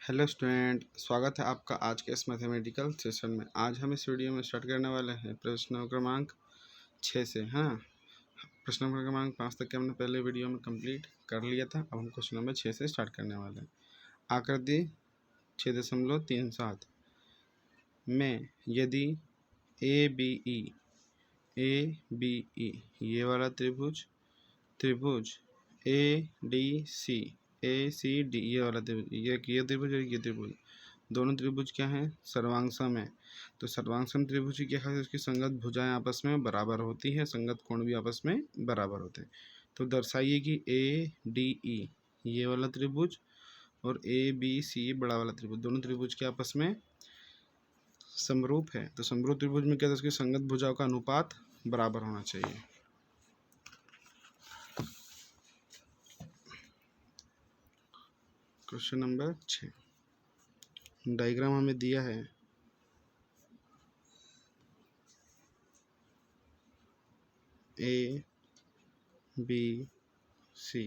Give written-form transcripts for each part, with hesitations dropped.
Hello student, स्वागत है आपका आज के इस मैथमेटिकल सेशन में। आज हम इस वीडियो में स्टार्ट करने वाले हैं प्रश्न क्रमांक 6 से। हाँ, प्रश्न नंबर क्रमांक 5 तक के हमने पहले वीडियो में कंप्लीट कर लिया था। अब हम क्वेश्चन नंबर 6 से स्टार्ट करने वाले हैं। आकृति 6.37 में यदि ए बी ई ये वाला त्रिभुज ए डी सी ये वाला त्रिभुज, ये त्रिभुज और ये त्रिभुज, दोनों त्रिभुज क्या हैं? सर्वांगसम है। तो सर्वांगसम त्रिभुज की क्या है? उसकी संगत भुजाएं आपस में बराबर होती है, संगत कोण भी आपस में बराबर होते हैं। तो दर्शाइए कि ए डी ई ये वाला त्रिभुज और ए बी सी बड़ा वाला त्रिभुज, दोनों त्रिभुज के आपस में समरूप है। तो समरूप त्रिभुज में क्या है? उसकी संगत भुजाओं का अनुपात बराबर होना चाहिए। क्वेश्चन नंबर 6, डायग्राम हमें दिया है। A B C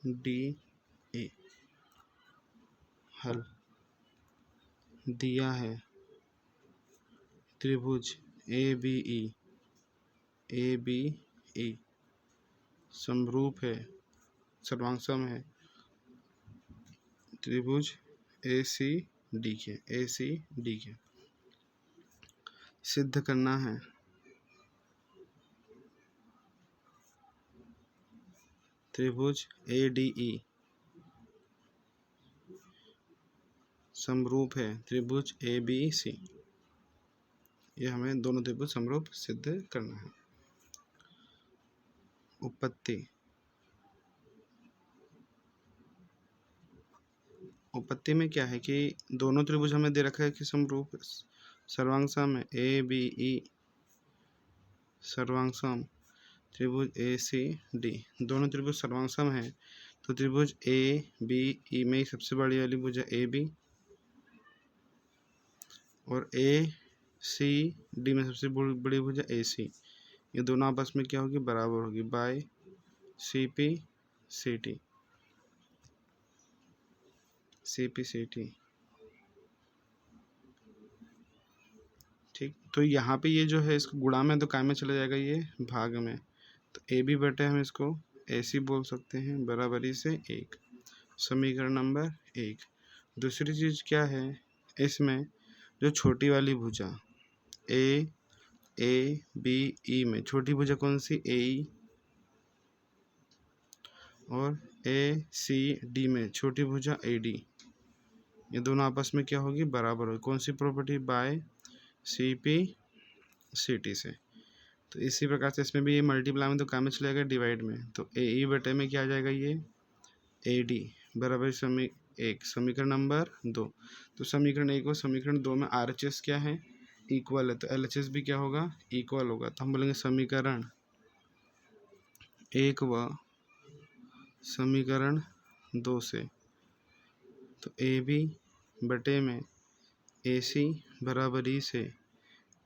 D A हल दिया है त्रिभुज ए बी ई समरूप है, सर्वांगसम है त्रिभुज ए सी डी के। सिद्ध करना है त्रिभुज ए डी ई समरूप है त्रिभुज ए बी सी। ये हमें दोनों त्रिभुज समरूप सिद्ध करना है। उपपत्ति में क्या है कि दोनों त्रिभुज हमें दे रखा है कि समरूप सर्वांगसम है। ए बी ई सर्वांगसम त्रिभुज ए सी डी, दोनों त्रिभुज सर्वांगसम है। तो त्रिभुज ए बी ई में सबसे बड़ी वाली भुजा ए बी और ए सी डी में सबसे बड़ी भुजा ए सी, ये दोनों आपस में क्या होगी? बराबर होगी by C P C T. ठीक, तो यहाँ पे ये जो है इसको गुणा में तो काय में चला जाएगा, ये भाग में। तो ए बी बटे हम इसको ए सी बोल सकते हैं, बराबरी से 1। समीकरण नंबर 1। दूसरी चीज़ क्या है इसमें? जो छोटी वाली भुजा ए बी ई में छोटी भुजा कौन सी? ए ई। और ए सी डी में छोटी भुजा ए डी, ये दोनों आपस में क्या होगी? बराबर होगी। कौन सी property? By C P C T से। तो इसी प्रकार से इसमें भी ये मल्टीप्लाई में तो काम में चलेगा डिवाइड में। तो ए ई बटे में क्या आ जाएगा? ये ए डी बराबर समीकरण नंबर 2। तो समीकरण 1 और समीकरण 2 में आर एच एस क्या है? इक्वल है। तो एल एच एस भी क्या होगा? इक्वल होगा। तो हम बोलेंगे समीकरण 1 व समीकरण 2 से। तो ए बी बटे में ए सी बराबरी से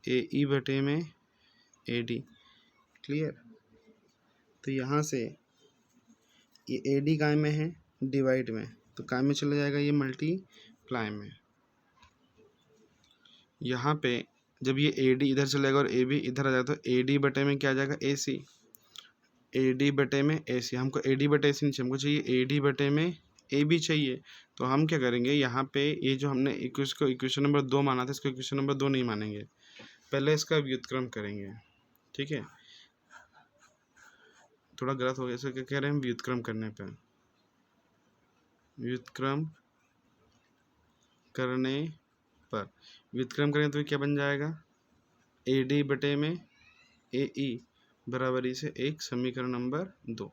ए ई बटे में ए डी। क्लियर? तो यहाँ से ये ए डी काय में है? डिवाइड में। तो काय में चला जाएगा? ये मल्टीप्लाई में। यहाँ पे जब ये ए डी इधर चलेगा और ए बी इधर आ जाएगा, तो ए डी बटे में क्या आ जाएगा? ए सी। ए डी बटे में ए सी, हमको ए डी बटे ए सी नहीं चाहिए, हमको चाहिए ए डी बटे में ए बी चाहिए। तो हम क्या करेंगे? यहाँ पे ये जो हमने इक्वेशन नंबर 2 माना था, इसको इक्वेशन नंबर 2 नहीं मानेंगे, पहले इसका व्युत्क्रम करेंगे। ठीक है, थोड़ा गलत हो गया। इसको क्या कह रहे हैं? व्युत्क्रम करने पर, व्युत्क्रम करने पर व्युत्क्रम करें तो क्या बन जाएगा? ए डी बटे में ए ई बराबरी से 1 समीकरण नंबर 2।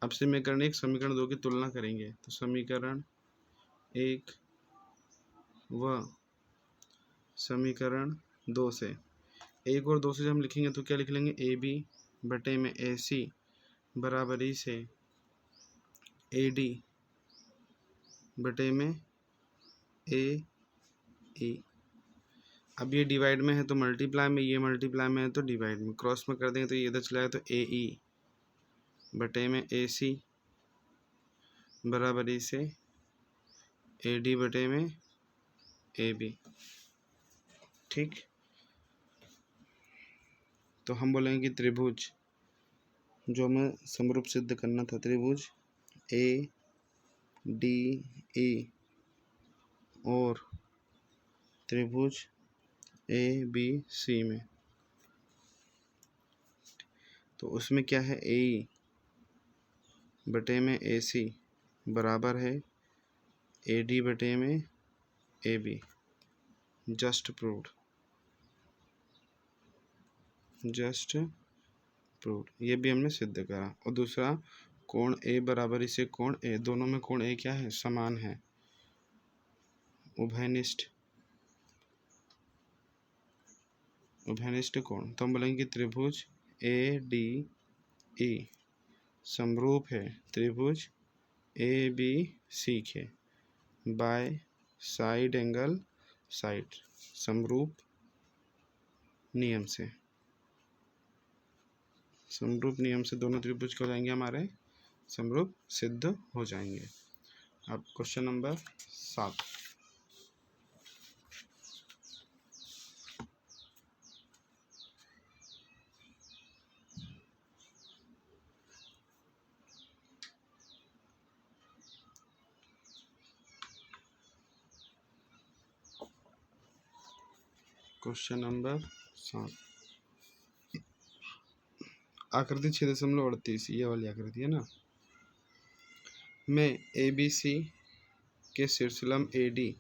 अब समीकरण 1 समीकरण 2 की तुलना करेंगे। तो समीकरण 1 व समीकरण 2 से, 1 और 2 से हम लिखेंगे तो क्या लिख लेंगे? ए बी बटे में ए सी बराबरी से ए डी बटे में ए ई। अब ये डिवाइड में है तो मल्टीप्लाई में, ये मल्टीप्लाई में है तो डिवाइड में, क्रॉस में कर देंगे तो ये इधर चला जाए तो ए ई बटे में ए सी बराबरी से ए डी बटे में ए बी। ठीक, तो हम बोलेंगे कि त्रिभुज जो हमें समरूप सिद्ध करना था, त्रिभुज ए डी ई और त्रिभुज ए बी सी में, तो उसमें क्या है, ए बटे में ए सी बराबर है ए डी बटे में A B. Just proved, just proved, ये भी हमने सिद्ध करा। और दूसरा, कोण ए बराबरी से कोण ए, दोनों में कोण ए क्या है, समान है, उभयनिष्ठ, उभयनिष्ठ कोण। तो हम बोलेंगे कि त्रिभुज ए डी ई समरूप है त्रिभुज ए बी सी के बाय साइड एंगल साइड, समरूप नियम से, समरूप नियम से दोनों त्रिभुज क्या हो जाएंगे, हमारे समरूप सिद्ध हो जाएंगे। अब क्वेश्चन नंबर 7, क्वेश्चन नंबर 7, आकृति 6.38, ये वाली आकृति है ना, में ए बी सी के शीर्षलंब A D,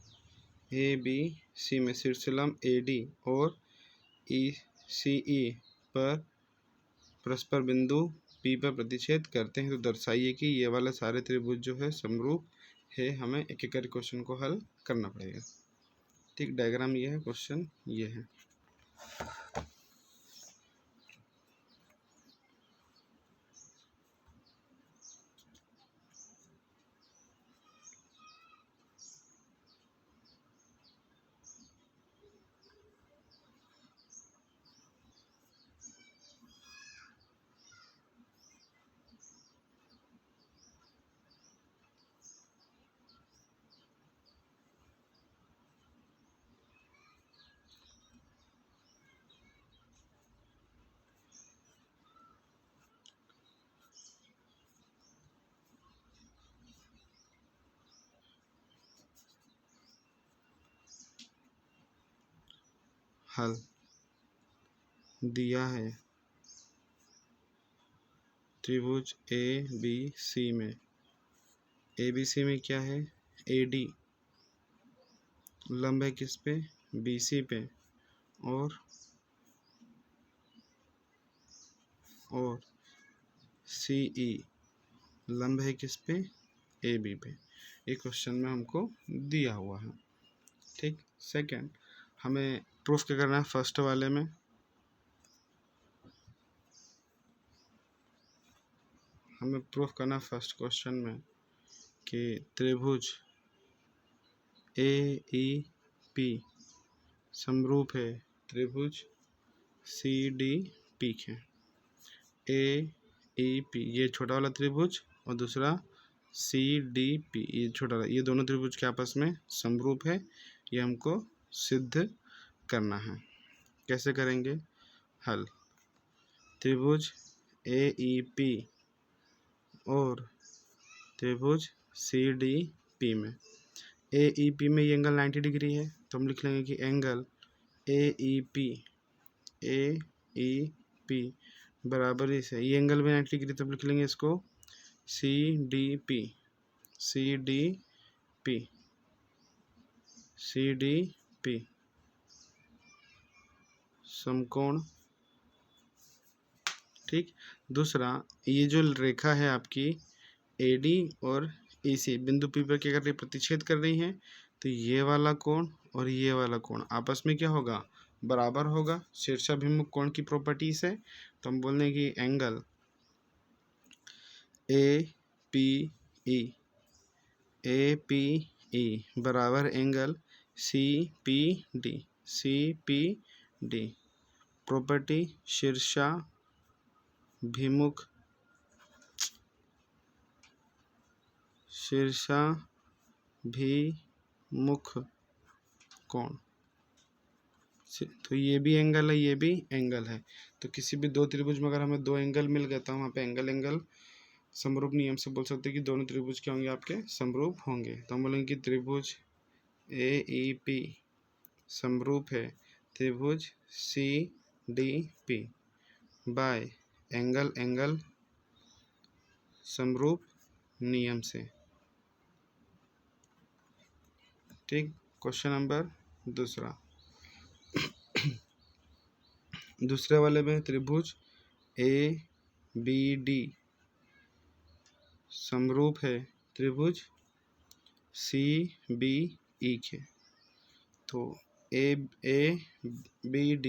A B C में शीर्षलंब ए डी और ई सी ई पर परस्पर बिंदु पी पर प्रतिच्छेद करते हैं, तो दर्शाइए कि ये वाले सारे त्रिभुज जो है समरूप है। हमें एक एक करके क्वेश्चन को हल करना पड़ेगा। ठीक, डायग्राम ये है, क्वेश्चन ये है। हल दिया है त्रिभुज ए बी सी में, ए बी सी में क्या है, ए डी लंब है किस पे, बी सी पे, और सी ई लंब है किस पे, ए बी पे। एक क्वेश्चन में हमको दिया हुआ है। ठीक, सेकंड हमें प्रूफ क्या करना है, फर्स्ट वाले में हमें प्रूफ करना फर्स्ट क्वेश्चन में कि त्रिभुज ए ई पी समरूप है त्रिभुज सी डी पी के। ए ई पी ये छोटा वाला त्रिभुज और दूसरा सी डी पी ये छोटा वाला, ये दोनों त्रिभुज के आपस में समरूप है, ये हमको सिद्ध करना है। कैसे करेंगे, हल, त्रिभुज ए ई पी और त्रिभुज सी डी पी में, ए ई पी में ये एंगल 90 डिग्री है, तो हम लिख लेंगे कि एंगल ए ई पी बराबरी से, ये एंगल भी 90 डिग्री, तो लिख लेंगे इसको C D P, C D P, C D P समकोण। ठीक, दूसरा ये जो रेखा है आपकी ए डी और ई सी बिंदु पी पर क्या कर रही है, प्रतिच्छेद कर रही है, तो ये वाला कोण और ये वाला कोण आपस में क्या होगा, बराबर होगा शीर्षाभिमुख कोण की प्रॉपर्टी से। तो हम बोल दें कि एंगल ए पी ई बराबर angle C P D, CPD। Property शीर्षाभिमुख कोण। तो ये भी एंगल है, ये भी एंगल है। तो किसी भी दो त्रिभुज में अगर हमें दो एंगल मिल गए तो वहाँ पे एंगल एंगल समरूप नियम से बोल सकते हैं कि दोनों त्रिभुज क्या होंगे, आपके समरूप होंगे। तो हम बोलेंगे कि त्रिभुज AEP समरूप है त्रिभुज CDP बाय एंगल एंगल समरूप नियम से। ठीक। क्वेश्चन नंबर दूसरे वाले में त्रिभुज ABD समरूप है त्रिभुज CBE के। तो ABD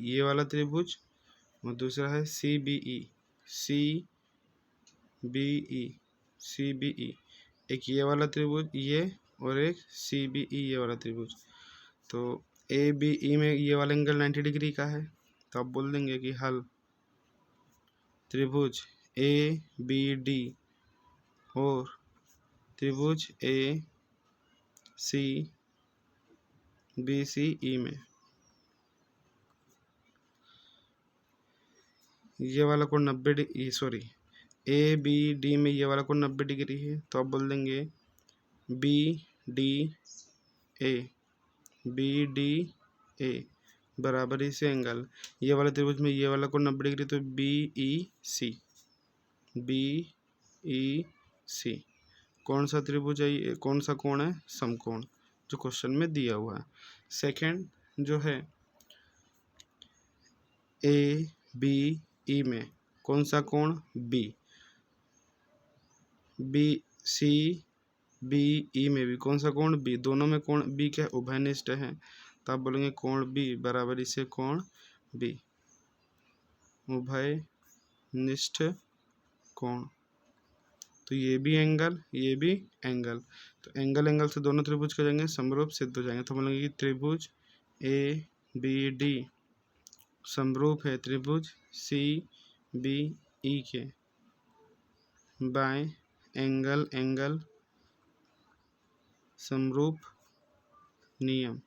ये वाला त्रिभुज और दूसरा है CBE। एक ये वाला त्रिभुज ये और एक CBE ये वाला त्रिभुज। तो ABE में ये वाला एंगल 90 डिग्री का है। तो आप बोल देंगे कि हल त्रिभुज ABD और त्रिभुज ACBCE में ये वाला कोण 90 डिग्री, सॉरी ABD में ये वाला कोण 90 डिग्री है। तो आप बोल देंगे BDA बराबर इसे एंगल ये वाला त्रिभुज में ये वाला कोण 90 डिग्री, तो BEC कौन सा त्रिभुज है ये, कौन सा कोण है, समकोण, जो क्वेश्चन में दिया हुआ है। सेकंड जो है ABE में कौन सा कोण CBE में भी कौन सा कोण B, दोनों में कोण B क्या उभयनिष्ठ है। तो आप बोलेंगे कोण B बराबर इसे कोण B उभयनिष्ठ कोण। तो ये भी एंगल ये भी एंगल, तो एंगल एंगल से दोनों त्रिभुज क्या जाएंगे, समरूप सिद्ध हो जाएंगे। तो बोलेंगे कि त्रिभुज ABD समरूप है त्रिभुज CBE के बाय एंगल एंगल समरूप नियम।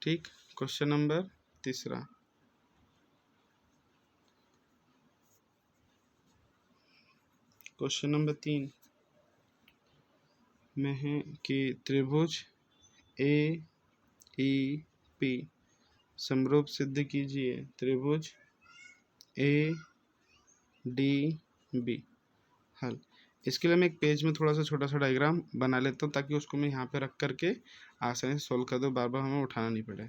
ठीक। क्वेश्चन नंबर तीसरा, क्वेश्चन नंबर 3 में है कि त्रिभुज AEP समरूप सिद्ध कीजिए त्रिभुज ADB। हल। इसके लिए मैं एक पेज में थोड़ा सा छोटा सा डायग्राम बना लेता हूँ ताकि उसको मैं यहाँ पे रख करके आसानी से सोल्व कर दो, बार बार हमें उठाना नहीं पड़े।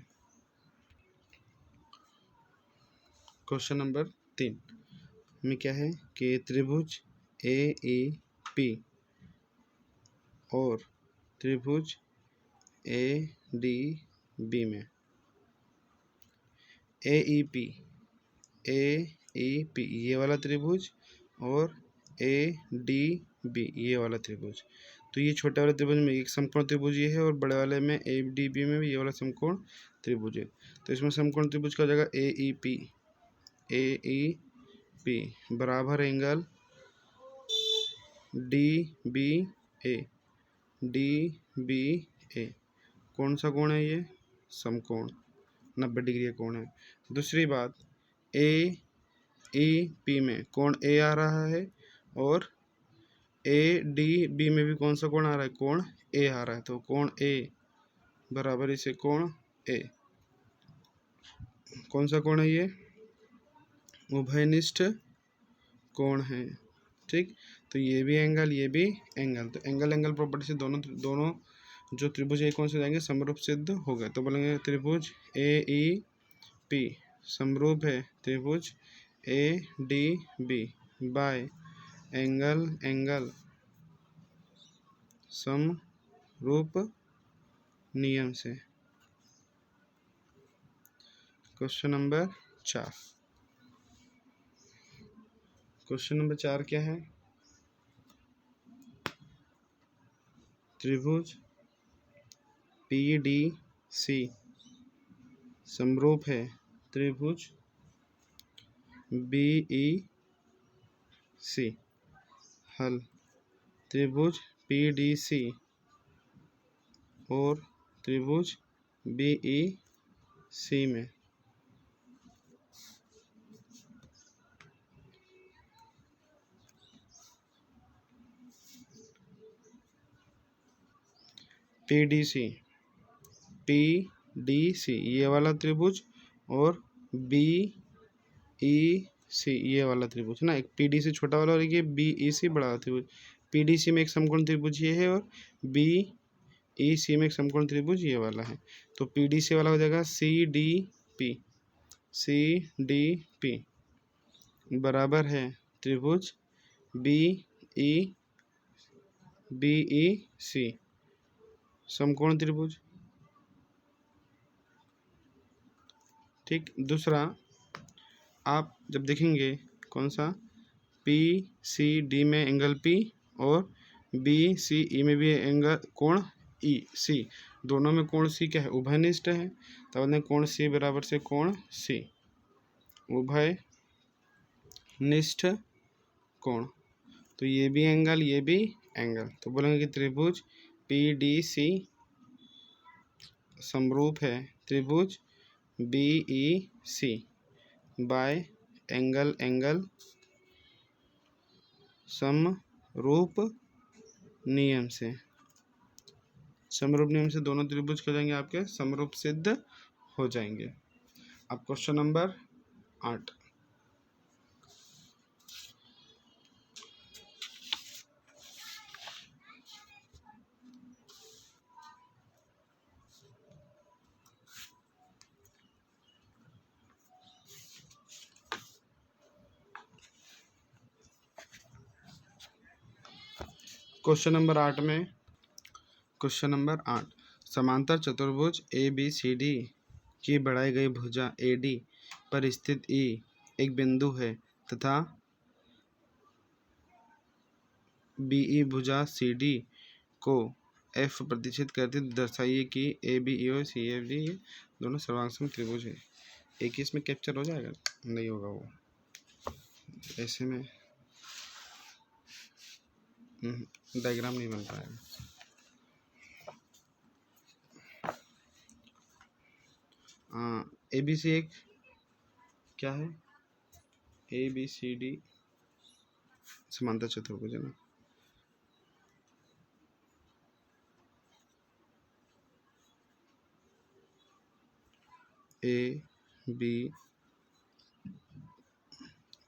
क्वेश्चन नंबर 3 में क्या है कि त्रिभुज AEP और त्रिभुज ADB में AEP ये वाला त्रिभुज और ADB ये वाला त्रिभुज। तो ये छोटे वाले त्रिभुज में एक समकोण त्रिभुज ये है और बड़े वाले में ADB में भी ये वाला समकोण त्रिभुज है। तो इसमें समकोण त्रिभुज का हो जाएगा AEP बराबर एंगल DBA। कौन सा कोण है ये, समकोण 90 डिग्री का कोण है। दूसरी बात AEP में कोण A आ रहा है और ADB में भी कौन सा कोण आ रहा है, कोण A आ रहा है। तो कोण A बराबर इसे कोण A, कौन सा कोण है ये, उभयनिष्ठ कोण है। ठीक। तो ये भी एंगल ये भी एंगल, तो एंगल एंगल प्रॉपर्टी से दोनों जो त्रिभुज है कौन से जाएंगे, समरूप सिद्ध हो गए। तो बोलेंगे त्रिभुज AEP समरूप है त्रिभुज ADB बाय एंगल एंगल समरूप नियम से। क्वेश्चन नंबर 4, क्वेश्चन नंबर 4 क्या है, त्रिभुज PDC समरूप है त्रिभुज BEC। हल, त्रिभुज PDC और त्रिभुज BEC में PDC ये वाला त्रिभुज और BEC ये वाला त्रिभुज ना, एक PDC छोटा वाला और एक ये BEC बड़ा वाला त्रिभुज। PDC में एक समकोण त्रिभुज ये है और BEC में एक समकोण त्रिभुज ये वाला है। तो PDC वाला हो जाएगा CDP बराबर है त्रिभुज BEC समकोण त्रिभुज। ठीक, दूसरा आप जब देखेंगे कौन सा PCD में एंगल P और BCE में भी एंगल कोण EC, दोनों में कोण C क्या है, उभयनिष्ठ है। तब हमने कोण C बराबर से कोण C उभयनिष्ठ कोण, तो ये भी एंगल ये भी एंगल, तो बोलेंगे कि त्रिभुज PDC समरूप है त्रिभुज BEC बाय एंगल समरूप नियम से। समरूप नियम से दोनों त्रिभुज क्या जाएंगे आपके समरूप सिद्ध हो जाएंगे। अब क्वेश्चन नंबर 8। क्वेश्चन नंबर 8 समांतर चतुर्भुज ABCD की बढ़ाई गई भुजा AD पर स्थित E एक बिंदु है तथा BE भुजा CD को F प्रतिच्छेद करती दर्शाइए कि ABE और CFD दोनों सर्वांग त्रिभुज है। एक ही इसमें कैप्चर हो जाएगा, नहीं होगा वो ऐसे में डायग्राम नहीं बन पाएगा। ABC एक क्या है, ABCD समांतर चतुर्भुज है ना।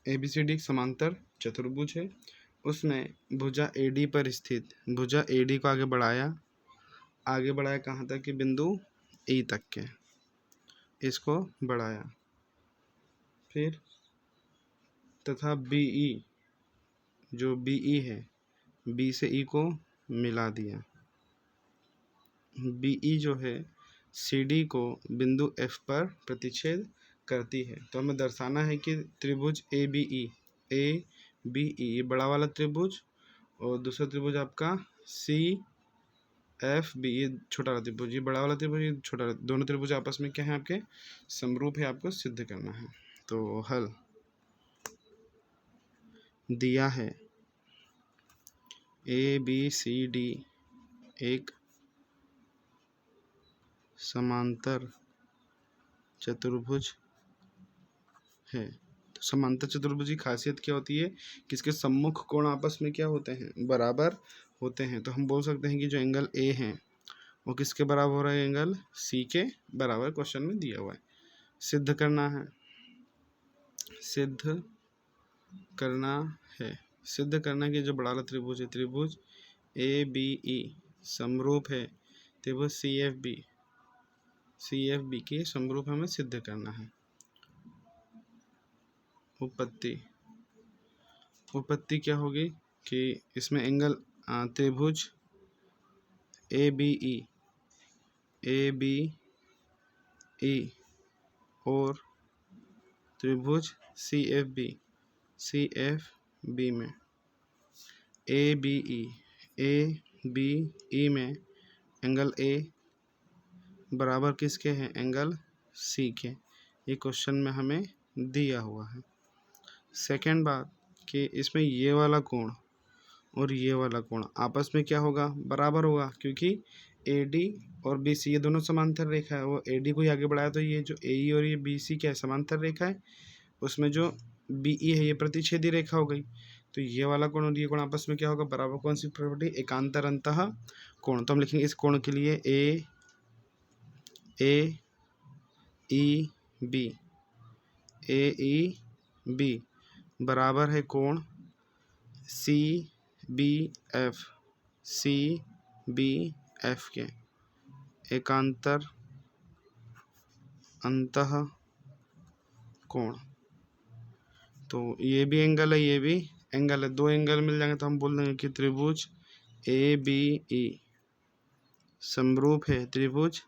ABCD एक समांतर चतुर्भुज है, उसमें भुजा AD पर स्थित भुजा AD को आगे बढ़ाया कहाँ तक कि बिंदु E तक के, इसको बढ़ाया, फिर तथा BE जो BE है B से E को मिला दिया। BE जो है CD को बिंदु F पर प्रतिच्छेद करती है। तो हमें दर्शाना है कि त्रिभुज ABE ये बड़ा वाला त्रिभुज और दूसरा त्रिभुज आपका CFB ये छोटा वाला त्रिभुज, ये बड़ा वाला त्रिभुज ये छोटा, दोनों त्रिभुज आपस में क्या है आपके समरूप है, आपको सिद्ध करना है। तो हल दिया है ABCD एक समांतर चतुर्भुज है। तो समांतर चतुर्भुज की खासियत क्या होती है कि इसके सम्मुख कोण आपस में क्या होते हैं, बराबर होते हैं। तो हम बोल सकते हैं कि जो एंगल A है वो किसके बराबर हो रहा है, एंगल C के बराबर, क्वेश्चन में दिया हुआ है। सिद्ध करना है कि जो बड़ा वाला त्रिभुज है त्रिभुज ABE समरूप है त्रिभुज CFB के समरूप हमें सिद्ध करना है। उपपत्ति क्या होगी कि इसमें एंगल त्रिभुज ABE और त्रिभुज CFB में ABE में एंगल A बराबर किसके हैं? एंगल सी के। ये क्वेश्चन में हमें दिया हुआ है। सेकंड बात कि इसमें ये वाला कोण और ये वाला कोण आपस में क्या होगा? बराबर होगा, क्योंकि AD और BC ये दोनों समांतर रेखा है। वो AD को ही आगे बढ़ाया तो ये जो AE और ये BC क्या है? समांतर रेखा है। उसमें जो BE है ये प्रतिच्छेदी रेखा हो गई। तो ये वाला कोण और ये कोण आपस में क्या होगा? बराबर। कौन सी प्रॉपर्टी? एकांतर अंतः कोण। तो हम लिखेंगे इस कोण के लिए AEB बराबर है कोण CBF के एकांतर अंतः कोण। तो ये भी एंगल है, ये भी एंगल है, दो एंगल मिल जाएंगे तो हम बोल देंगे कि त्रिभुज ABE समरूप है त्रिभुज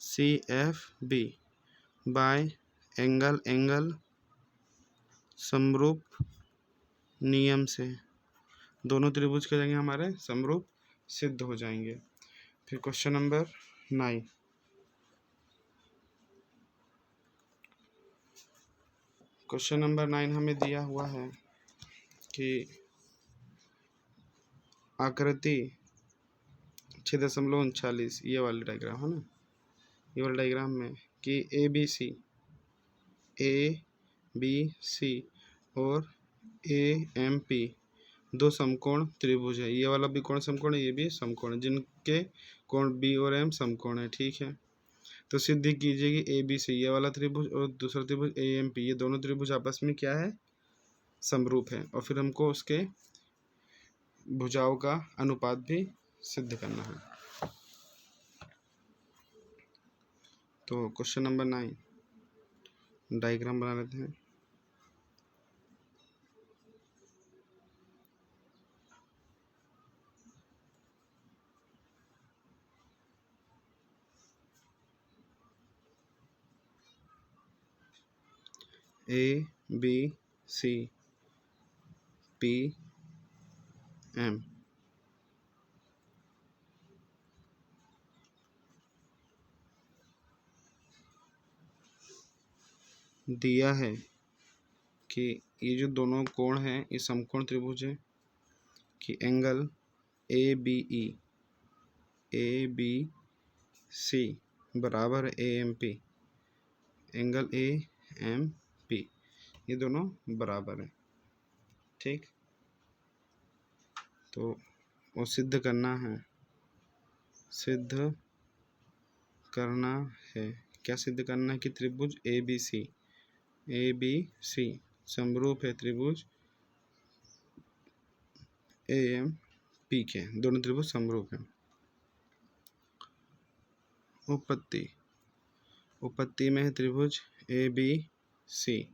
CFB बाय एंगल समरूप नियम से। दोनों त्रिभुज क्या जाएंगे? हमारे समरूप सिद्ध हो जाएंगे। फिर क्वेश्चन नंबर 9। क्वेश्चन नंबर 9 हमें दिया हुआ है कि आकृति 6.39 ये वाली डायग्राम है ना, ये वाली डायग्राम में कि ABC और AMP दो समकोण त्रिभुज है। ये वाला भी कोण समकोण है, ये भी समकोण है, जिनके कोण B और M समकोण है। ठीक है, तो सिद्ध कीजिए कि ABC ये वाला त्रिभुज और दूसरा त्रिभुज AMP ये दोनों त्रिभुज आपस में क्या है? समरूप है। और फिर हमको उसके भुजाओं का अनुपात भी सिद्ध करना है। तो क्वेश्चन नंबर 9 डायग्राम बना लेते हैं। ABCPM दिया है कि ये जो दोनों कोण हैं ये समकोण त्रिभुज है, कि एंगल ABC बराबर AMP, एंगल AMP ये दोनों बराबर है। ठीक, तो वो सिद्ध करना है। क्या सिद्ध करना है? कि त्रिभुज ABC समरूप है त्रिभुज AMP के। दोनों त्रिभुज समरूप हैं। उपपत्ति में है त्रिभुज ABC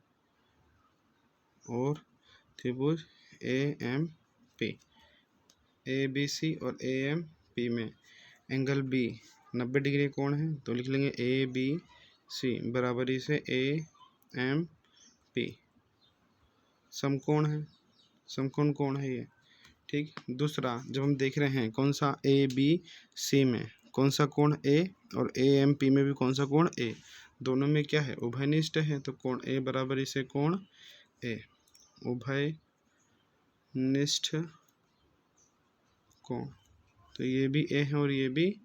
और त्रिभुज AMP। ABC और AMP में एंगल B 90 डिग्री कोण है, तो लिख लेंगे ABC बराबरी से AMP समकोण है, समकोण कोण है ये। ठीक, दूसरा जब हम देख रहे हैं कौन सा ABC में कौन सा कोण A और AMP में भी कौन सा कोण A, दोनों में क्या है? उभयनिष्ठ है। तो कोण A बराबरी से कोण A उभयनिष्ठ कोण, तो ये भी A है और ये भी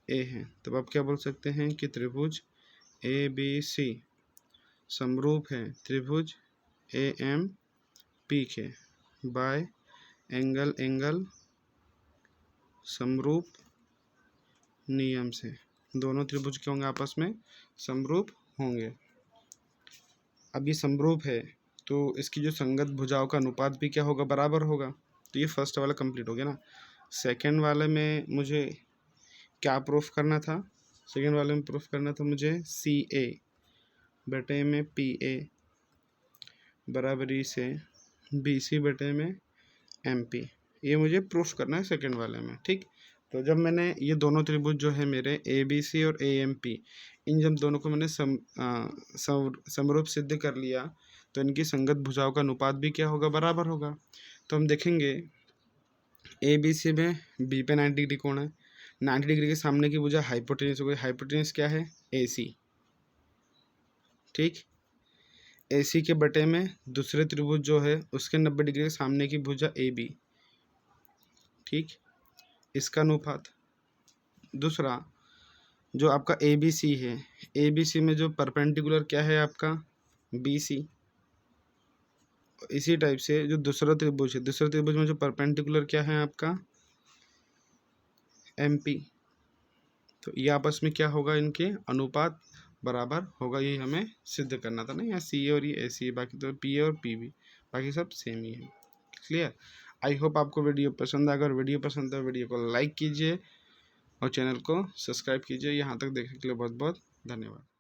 A है। तब आप क्या बोल सकते हैं कि त्रिभुज ABC समरूप है त्रिभुज AMP के बाय एंगल समरूप नियम से। दोनों त्रिभुज क्या होंगे? आपस में समरूप होंगे। अब ये समरूप है तो इसकी जो संगत भुजाओं का अनुपात भी क्या होगा? बराबर होगा। तो ये फर्स्ट वाला कंप्लीट हो गया ना। सेकंड वाले में मुझे क्या प्रूफ करना था? सेकंड वाले में प्रूफ करना था मुझे CA बटे में PA बराबरी से BC बटे में MP, ये मुझे प्रूफ करना है सेकंड वाले में। ठीक, तो जब मैंने ये दोनों त्रिभुज जो है मेरे ABC और AMP, इन जब दोनों को मैंने समरूप सिद्ध कर लिया तो इनकी संगत भुजाओं का अनुपात भी क्या होगा? बराबर होगा। तो हम देखेंगे ABC में B पे 90 डिग्री कोण है, 90 डिग्री के सामने की भुजा हाइपोटेन्यूस हो गई। हाइपोटेन्यूस क्या है? AC। ठीक, AC के बटे में दूसरे त्रिभुज जो है उसके 90 डिग्री के सामने की भुजा AB। ठीक, इसका अनुपात। दूसरा जो आपका ABC है, ABC में जो परपेंडिकुलर क्या है आपका? BC। इसी टाइप से जो दूसरा त्रिभुज है, दूसरे त्रिभुज में जो परपेंडिकुलर क्या है आपका? MP। तो ये आपस में क्या होगा? इनके अनुपात बराबर होगा। ये हमें सिद्ध करना था ना। यहाँ CA और ये AC है, बाकी तो PA और PB, बाकी सब सेम ही है। क्लियर? आई होप आपको वीडियो पसंद आएगा। अगर वीडियो पसंद है वीडियो को लाइक कीजिए और चैनल को सब्सक्राइब कीजिए। यहाँ तक देखने के लिए बहुत बहुत धन्यवाद।